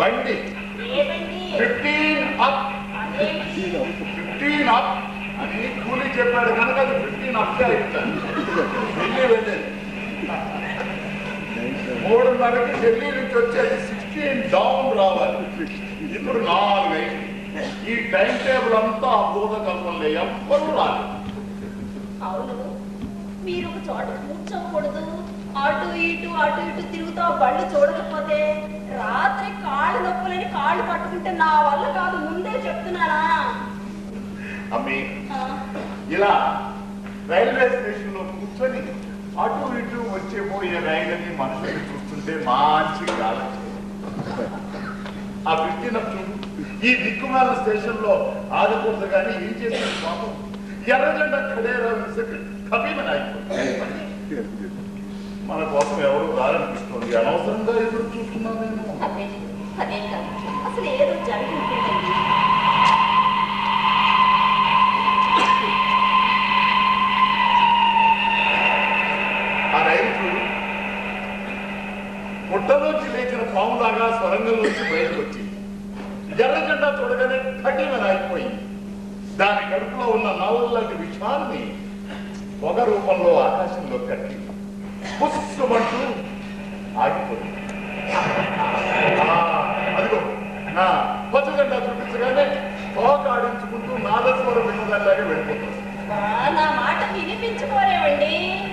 బండి 15 up 15 up అని కూలీ చెప్పాడు కనుక అది 15 అప్కే అయిపోతాను. వెళ్ళి 3:30కి ఢిల్లీ నుంచి వచ్చేది 16 డౌన్ రావాలి. ఇప్పుడు 4 అయింది. ఈ టైం టేబుల్ అంతా అబోధ కల్పనలే, ఎవ్వరూ రాదు. అవును, మీరు ఒక చోట కూర్చోకూడదు, అటు ఇటు తిరుగుతూ బళ్ళు చూడకపోతే రాత్రి కాళ్ళు నొప్పులని కాళ్ళు పట్టుకుంటే నా వల్ల కాదు, ముందే చెప్తున్నానా. అమ్మి, ఇలా రైల్వే స్టేషన్ లో కూర్చొని అటు ఇటు వచ్చేపోయే రైళ్ళని మనుషుల్ని చూస్తుంటే మంచి కాలం. ఆ 15 అప్ చూడు, ఈ దిక్కుమాల స్టేషన్ లో ఆగకూడదు కానీ ఏం చేసిన పాపం ఎర్రజెండా ఖడేరా కపీమని అయిపోయింది. మన కోసం ఎవరు రారనిపిస్తుంది. అనవసరంగా ఎదురు చూస్తున్నాను నేను. అదే కాదు, అసలు ఏదో జరిగి ఉంటుందండి. ఆ రైలు చూడు, పుట్టలోంచి లేచిన పాములాగా స్వరంగంలోంచి బయటకు వచ్చింది. ఎర్ర జెండా చూడగానే కఠినని అయిపోయింది. దాని కడుపులో ఉన్న నల్లటి విషాన్ని పొగ రూపంలో ఆకాశంలో కట్టి పుష్పమంటూ ఆగిపోయింది. అదిగో నా పచ్చ జెండా చూపించగానే తోక ఆడించుకుంటూ నాదస్వరం వినోదాలాగే వెళ్ళిపోతుంది. నా మాట వినిపించుకోలేవండి.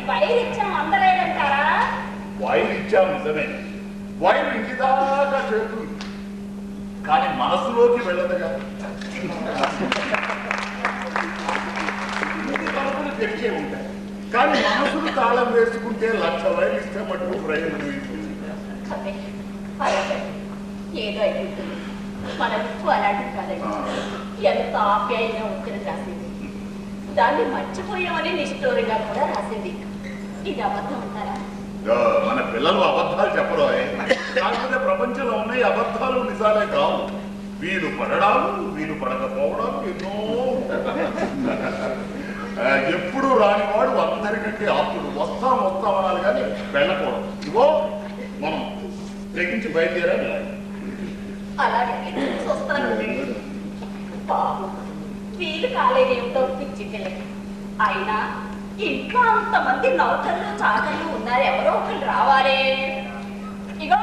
వైర్ ఇచ్చాం అందలేదంటారా? వైర్ ఇచ్చాం నిజమే, వైర్ ఇంటి దాకా చేరుతుంది కానీ మనసులోకి వెళ్ళదుగా. తలుపులు తెరిచే ఉంటాయి కానీ మనసులు తాళం వేసుకుంటే 1,00,000 వైర్లు ఇస్తే మటుకు ప్రయోజనం ఏదో అయిపోతుంది. మన ఉప్పు అలాంటిది కాదండి. ఎంత ఆప్యాయంగా ఉత్తరం రాసింది, దాన్ని మర్చిపోయామని నిష్ఠూరంగా కూడా రాసింది. ఇది అబద్ధం అంటారా? మన పిల్లలు అబద్ధాలు చెప్పరు. కాకపోతే ప్రపంచంలో ఉన్నాయి అబద్ధాలు నిజాలే కావు. వీలు పడడాలు వీలు పడకపోవడాలు ఎన్నో. ఎప్పుడు రానివాడు అందరికంటే ఆప్తుడు. వస్తాం అనాలి కానీ వెళ్ళకూడదు. ఇవో మనం తెగించి బయలుదేరాలి. అలాగే చూస్తాను. వీలు కాలేదేమిటో పిచ్చికెళ్ళి. అయినా ఇంట్లో అంతమంది నౌకర్లు చాకర్లు ఉన్నారు, ఎవరో ఒకరు రావాలే. ఇగో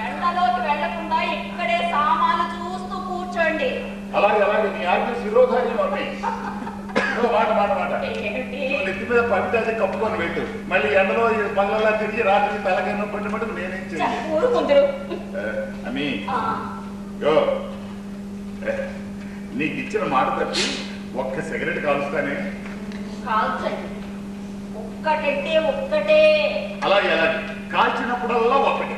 ఎండలోకి వెళ్లకుండా ఇక్కడే సామాను చూస్తూ కూర్చోండి. అలాగే నీ ఆజ్ఞ శిరోధార్యం అమ్మి. మాట నెత్తి మీద పడితే కప్పుకొని వెళ్ళు. మళ్ళీ ఎండలో పళ్ళలా తిరిగి రాత్రి తలకైనా పడి మటుకు నేనేం చేయాలి? అమ్మి నీకు ఇచ్చిన మాట తప్పి ఒక్క సిగరెట్ కాలుస్తానే. కాల్చండి, ఒక్కటంటే ఒక్కటే. అలాగే కాల్చినప్పుడల్లా ఒక్కటే.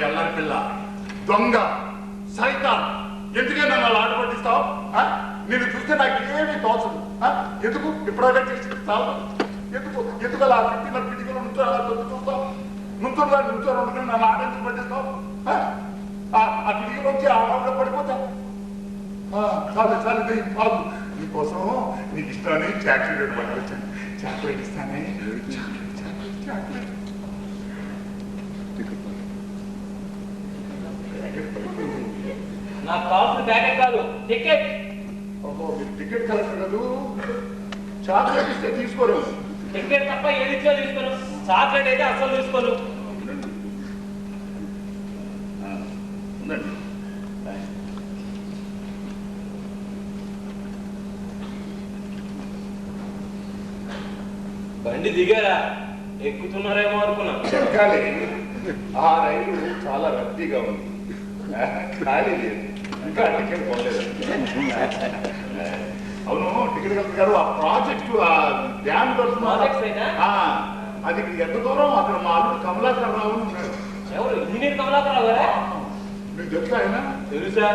అల్లరి పిల్ల, దొంగ, సైతాన్, ఎందుకే నన్ను అలా ఆట పట్టిస్తావు? నేను చూస్తే నాకు ఏమీ తోచదు. ఎందుకు ఇప్పుడైనా చేసి ఎందుకు అలా పిట్టిన పిటికలు చూస్తావు? నుంచోని నన్ను ఆట ఎందుకు పట్టిస్తావు? ఆ పిటికలోంచి ఆట పడిపోతా. చాలు బాబు, నీకోసం నీకు ఇష్టాన్ని చాక్లెట్ పట్టుకొచ్చాను. చాక్లెట్ ఇస్తానే. చాక్లెట్ నాకు కావాల్సిన ప్యాకెట్ కాదు, టికెట్. ఓహో, మీరు టికెట్ కలెక్టర్ కదా. చాక్లెట్ ఇస్తే తీసుకోరు. టికెట్ తప్ప ఏది ఇచ్చో తీసుకోను. చాక్లెట్ అయితే అసలు తీసుకోను. బండి దిగారా? ఎక్కుతున్నారేమో అనుకున్నా. ఎక్కాలి. ఆ రైలు చాలా రద్దీగా ఉంది, ఖాళీ లేదు. ఇంకా టికెట్ పోలేదు. అవును టికెట్ కలెక్టర్ గారు, ఆ ప్రాజెక్టు ఆ డ్యామ్ అది ఎంత దూరం? అక్కడ మా అల్లుడు కమలాకర్ రావు ఉన్నాడు. ఎవరు? ఇంజనీర్ కమలాకర్ రావు గారా? మీకు తెలుసా ఆయన? తెలుసా?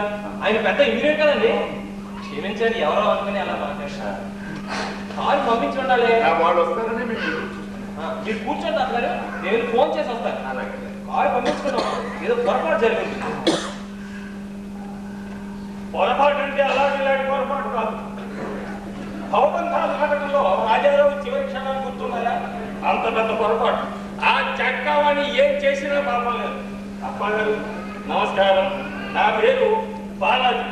ఆయన పెద్ద ఇంజనీర్ కదండి. క్షమించండి, ఎవరో అనుకుని అలా మాట్లాడారు. కారు పంపించి ఉండాలి. వాళ్ళు వస్తారని మీకు మీరు కూర్చోండి అట్లా, నేను ఫోన్ చేసి వస్తాను. అలాగే. కారు పంపించుకున్నాం, ఏదో పొరపాటు జరిగింది. పొరపాటు అంటే అలాంటి ఇలాంటి పొరపాటు కాదు. భవబంధాల ఘటనలో రాజారావు చివరి క్షణాలు గుర్తున్నాయా? అంత పెద్ద పొరపాటు. ఆ చక్కావాణి ఏం చేసినా పాపం లేదు. అప్పగారు నమస్కారం, నా పేరు బాలాజీ.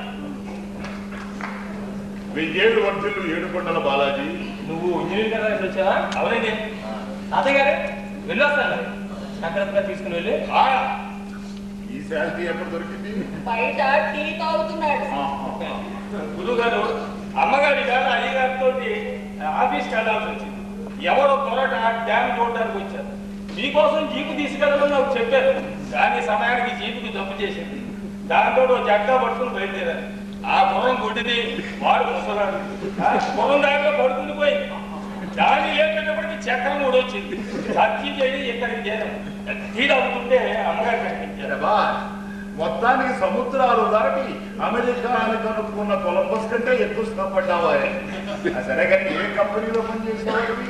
1000 వర్షులు ఏడుకొండల బాలాజీ. నువ్వు ఇంజనీర్ కదా వచ్చావా? అవునండి. తాతయ్య గారు వెళ్ళొస్తాను, చక్రతగా తీసుకుని వెళ్ళి. ఈ శాలరీ ఎక్కడ దొరికింది? బయట టీ తాగుతున్నాడు. గురువు గారు, అమ్మగారి గారు అయ్యగారితో ఆఫీస్కి వెళ్ళాల్సి వచ్చింది. ఎవరో త్వరట డ్యామ్ చూడడానికి వచ్చారు. మీకోసం జీపు తీసుకెళ్ళమని నాకు చెప్పారు, కానీ సమయానికి జీపుకి జబ్బు చేసింది. దాంతో జగ్గా పట్టుకుని బయలుదేరారు. ఆ గుర్రం గుడ్డిది, వాడు ముసలాడు. గుర్రం దాంట్లో పడుకుని పోయింది. దాన్ని లేపేటప్పటికి చక్రం కూడా వచ్చింది. చర్చి చేయి ఇక్కడికి చేరాం. టీ తాగుతుంటే అమ్మగారు కనిపించారు. మొత్తానికి సముద్రాలు దాటి అమెరికా అని కనుక్కున్న కొలంబస్ కంటే ఎక్కువ శ్రమపడ్డావా? సరే కానీ ఏ కంపెనీలో పనిచేసేవాడివి?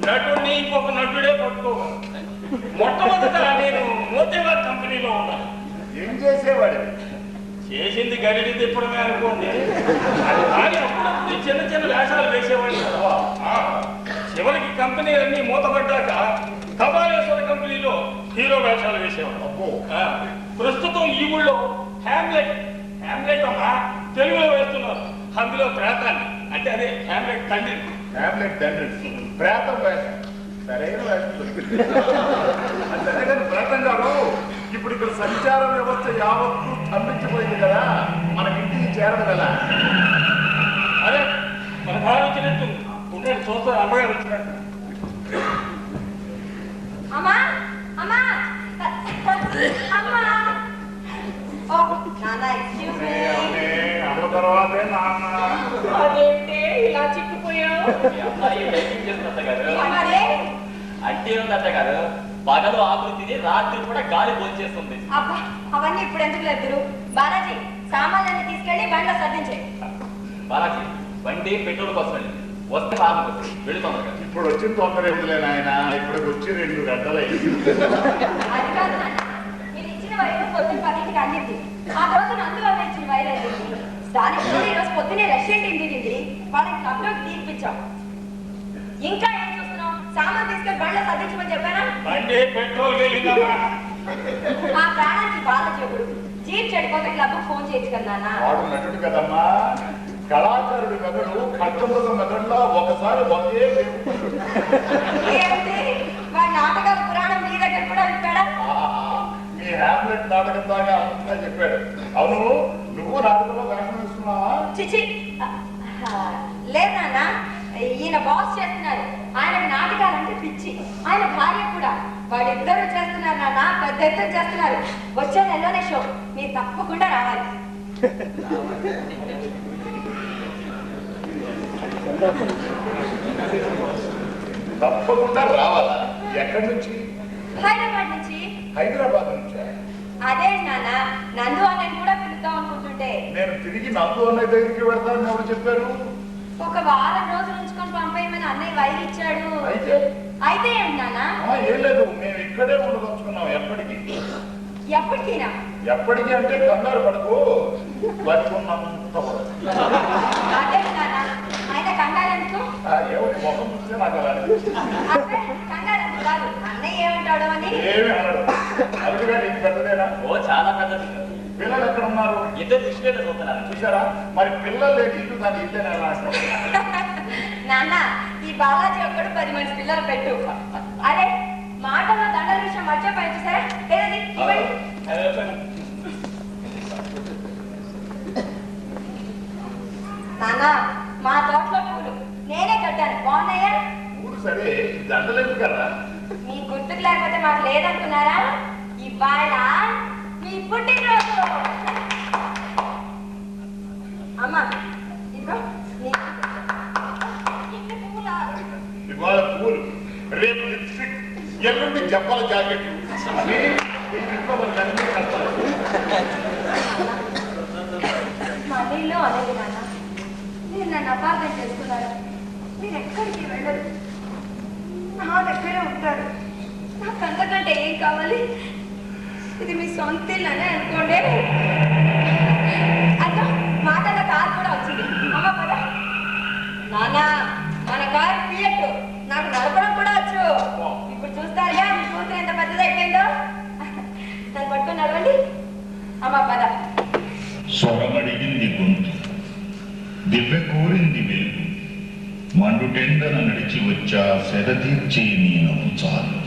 నటుడిని ఇంకొక నటుడే పట్టుకోవాలి. మొట్టమొదట నేను మోతేవారి కంపెనీలో ఉన్నాను. ఏం చేసేవాడివి? చేసింది గడిడి తిప్పడమే అనుకోండి. కానీ అప్పుడప్పుడు చిన్న చిన్న వేషాలు వేసేవాడిని కదా. చివరికి కంపెనీలన్నీ మూతపడ్డాక కబాలేశ్వర కంపెనీలో హీరో వేషాలు వేసేవాడు. ప్రస్తుతం ఈ ఊళ్ళో హ్యామ్లెట్ అమ్మా తెలుగులో వేస్తున్నారు. అందులో ప్రేతాన్ని, అంటే అదే హ్యామ్లెట్ తండ్రి. హ్యామ్లెట్ తండ్రి ప్రేతం వేషం, సరైన వేషం. సరే కానీ ప్రేతం గారు, ఇప్పుడు ఇక్కడ సంచార వ్యవస్థ యావత్తు స్తంభించిపోయింది కదా, మనకింటికి చేరదు కదా. అదే మన కారు వచ్చినట్టు ఉండండి, చూస్తారు అమ్మగారు వచ్చినట్టు. అమ్మా అమ్మా అమ్మా. ఓ నాన్న, ఎక్స్క్యూజ్ మీ. అమ్మ తర్వాతే నాన్న. అదేంటి ఇలా చిక్కుపోయావు? అమ్మరే, అంటే ఉందట గారు, పగలు ఆకులు తిని రాత్రి కూడా గాలి భోంచేస్తుంది. అబ్బా అవన్నీ ఇప్పుడు ఎందుకు లేదు. బాలాజీ, సామాన్లన్నీ తీసుకెళ్లి బండ్లో సర్దించే. బాలాజీ, బండి పెట్రోల్ కోసం వెళ్ళింది, వస్తే లాభం వెళుతుంది. ఇప్పుడు వచ్చిన తొందర ఏమిలే నాయన, ఇప్పటికి వచ్చి 2 గంటలు అయ్యింది. అది కాదు నాన్న, మీరు ఇచ్చిన వైరు పొద్దున్న 10కి అందింది. ఆ తర్వాత అందులో ఇచ్చిన వైరు అయింది. దానికి కూడా ఈరోజు పొద్దునే రెస్టారెంట్ ఇంటికి వాళ్ళకి క్లబ్లోకి తీర్పిచ్చాం. ఇంకా ఏం చూస్తున్నాం? సామాన్ తీసుకెళ్లి బండ్లో సర్దించమని చెప్పానా? బండి పెట్రోల్ వెళ్ళిందమ్మా. ఆ ప్రాణానికి బాధ చెప్పుడు. జీప్ చెడిపోతే క్లబ్ ఫోన్ చేయొచ్చు కదా నాన్న. వాడు నటుడు కదమ్మా, కళాకారుడి మెదడు ఖడ్గమృగ మెదడులో ఒకసారి ఒకే ఏంటి వాడి నాటకాల పురాణం మీ దగ్గర కూడా విప్పాడా? మీ హ్యామ్లెట్ నాటకం దాకా అంతా చెప్పాడు. అవును, నువ్వు నాటకంలో వేషం వేస్తున్నావా? చిచి, లేదు నాన్న, ఈయన బాస్ చేస్తున్నారు. ఆయనకు నాటకాలంటే పిచ్చి. ఆయన భార్య కూడా. వాళ్ళిద్దరూ చేస్తున్నారు నాన్న, పెద్ద ఎత్తున చేస్తున్నారు. వచ్చే నెలలోనే షో, మీరు తప్పకుండా రావాలి. తప్పకుండా రావాలా? ఎక్కడి నుంచి? హైదరాబాద్ నుంచి. హైదరాబాద్ నుంచా? అదే నాన్న, నందు అన్నని కూడా పిలుద్దాం అనుకుంటుంటే. నేను తిరిగి నందు అన్నయ్య దగ్గరికి వెళ్తానని ఎవరు చెప్పారు? ఒక వారం రోజులు ఉంచుకొని పంపేయమని అన్నయ్య వైర్ ఇచ్చాడు. అయితే ఏమి నాన్న? ఏం లేదు, మేము ఇక్కడే ఉండదలుచుకున్నాం. ఎప్పటికీ? ఎప్పటికీనా? ఎప్పటికీ అంటే కంగారు పడకు, బతుకున్నంత. అదే నాన్న, ఆయన కంగారు ఎందుకు? ఏమిటి ముఖం చూస్తే నాకు అలా అదే కంగారు ఎందుకు కాదు, అన్నయ్య ఏమంటాడో అని. ఏమి అన్నాడు? అదుగా నీకు పెద్దదేనా? ఓ చాలా పెద్దది. పిల్లలు ఎక్కడ ఉన్నారు? ఇద్దరు దృష్టిలో చూస్తున్నారు. చూసారా? మరి పిల్లలు లేని ఇల్లు దాని ఇల్లేనా? నాన్న, ఈ బాలాజీ ఒక్కడు 10 మంది పిల్లలు పెట్టు. అరే మాటల్లో దండల విషయం మర్చిపోయి చూసారా? ఏదది నాన్న, మా తోటలో పూలు నేనే కట్టాను, బాగున్నాయా? ఊరు సరే, దండలేదు కదా. మీ గుర్తుకు లేకపోతే మాకు లేదనుకున్నారా? ఇవాళ మీ పుట్టినరోజు. అమ్మా ఇదిగో ఇవాళ పూలు, రేపు లిప్స్టిక్, ఎల్లుండి చెప్పల జాకెట్లు అవి మీ ఇంట్లో మనకి అన్ని కష్టాలు. మళ్ళీలో అనేది నాన్న మీరు నన్ను అపార్థం చేసుకున్నారు. మీరు ఎక్కడికి వెళ్ళరు, నా దగ్గరే ఉంటారు. నాకు అంతకంటే ఏం కావాలి? ఇది మీ సొంత ఇల్లనే అనుకోండి. అక్క మాటల కారు కూడా వచ్చింది. అమ్మ పద. నాన్న మన కారు ఫియట్, నాకు నడపడం కూడా వచ్చు. ఇప్పుడు చూస్తారుగా మీ కూతురు ఎంత పెద్దదైపోయిందో. నన్ను పట్టుకొని నడవండి. అమ్మ పద. స్వరమడిగింది గొంతు, దివ్య కోరింది వెలుగు, మండుటెండన నడిచి వచ్చా సెద తీర్చే నీ నవ్వు చాలు.